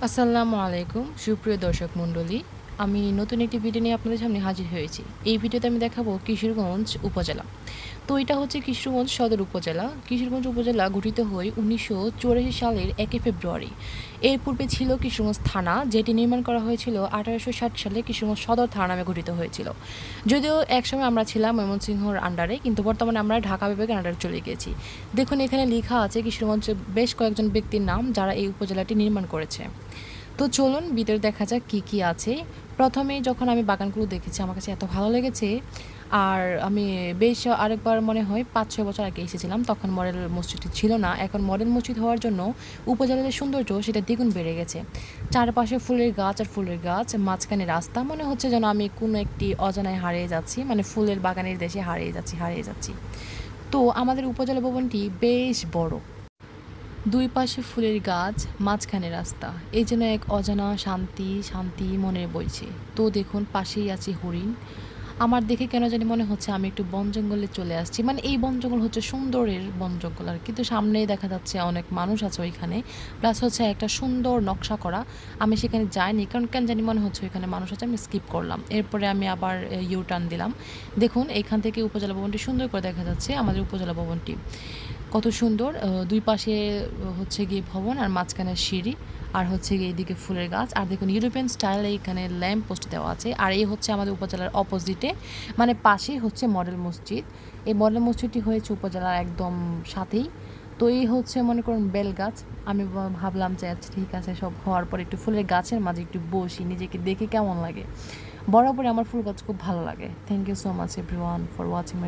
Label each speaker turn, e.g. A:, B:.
A: আসসালামু আলাইকুম সুপ্রিয় দর্শক মণ্ডলী। আমি নতুন একটি ভিডিও নিয়ে আপনাদের সামনে হাজির হয়েছি। এই ভিডিওতে আমি দেখাবো কিশোরগঞ্জ উপজেলা। তো এটা হচ্ছে কিশোরগঞ্জ সদর উপজেলা। কিশোরগঞ্জ উপজেলা গঠিত হয় ১৯৮৪ সালের ১ ফেব্রুয়ারি। এর পূর্বে ছিল কিশোরগঞ্জ থানা, যেটি নির্মাণ করা হয়েছিল ১৮৬০ সালে কিশোরগঞ্জ সদর থানা নামে গঠিত হয়েছিল। যদিও একসময় আমরা ছিলাম ময়মনসিংহর আন্ডারে, কিন্তু বর্তমানে আমরা ঢাকা বিভাগের আন্ডারে চলে গিয়েছি। দেখুন এখানে লেখা আছে কিশোরগঞ্জের বেশ কয়েকজন ব্যক্তির নাম যারা এই উপজেলাটি নির্মাণ করেছে। তো চলুন ভিতরে দেখা যাক কী কী আছে। প্রথমেই যখন আমি বাগানগুলো দেখেছি আমার কাছে এত ভালো লেগেছে। আর আমি বেশ আরেকবার মনে হয় ৫-৬ বছর আগে এসেছিলাম, তখন মডেল মসজিদটি ছিল না। এখন মডেল মসজিদ হওয়ার জন্য উপজেলার যে সৌন্দর্য সেটা দ্বিগুণ বেড়ে গেছে। চারপাশে ফুলের গাছ আর ফুলের গাছ, মাঝখানে রাস্তা, মনে হচ্ছে যেন আমি কোনো একটি অজানায় হারিয়ে যাচ্ছি, মানে ফুলের বাগানের দেশে হারিয়ে যাচ্ছি। তো আমাদের উপজেলা ভবনটি বেশ বড়, দুই পাশে ফুলের গাছ, মাঝখানে রাস্তা, এই যেন এক অজানা শান্তি শান্তি মনে বইছে। তো দেখুন পাশেই আছে হরিণ। আমার দেখে কেন জানি মনে হচ্ছে আমি একটু বন জঙ্গলে চলে আসছি, মানে এই বন জঙ্গল হচ্ছে সুন্দরের বন জঙ্গল, আর কিন্তু সামনেই দেখা যাচ্ছে অনেক মানুষ আছে ওইখানে, প্লাস হচ্ছে একটা সুন্দর নকশা করা। আমি সেখানে যাইনি কারণ কেন জানি মনে হচ্ছে ওইখানে মানুষ আছে, আমি স্কিপ করলাম। এরপরে আমি আবার ইউ টার্ন দিলাম। দেখুন এখান থেকে উপজেলা ভবনটি সুন্দর করে দেখা যাচ্ছে। আমাদের উপজেলা ভবনটি কত সুন্দর, দুই পাশে হচ্ছে গিয়ে ভবন আর মাঝখানে সিঁড়ি, আর হচ্ছে গিয়ে এদিকে ফুলের গাছ। আর দেখুন ইউরোপিয়ান স্টাইলে এখানে ল্যাম্প পোস্ট দেওয়া আছে। আর এই হচ্ছে আমাদের উপজেলার অপোজিটে, মানে পাশেই হচ্ছে মডেল মসজিদ। এই মডেল মসজিদটি হয়েছে উপজেলার একদম সাথেই। তো এই হচ্ছে মনে করুন বেল গাছ। আমি ভাবলাম যে আচ্ছা ঠিক আছে, সব হওয়ার পর একটু ফুলের গাছের মাঝে একটু বসি, নিজেকে দেখে কেমন লাগে। বরাবরই আমার ফুল গাছ খুব ভালো লাগে। Thank you so much everyone for watching.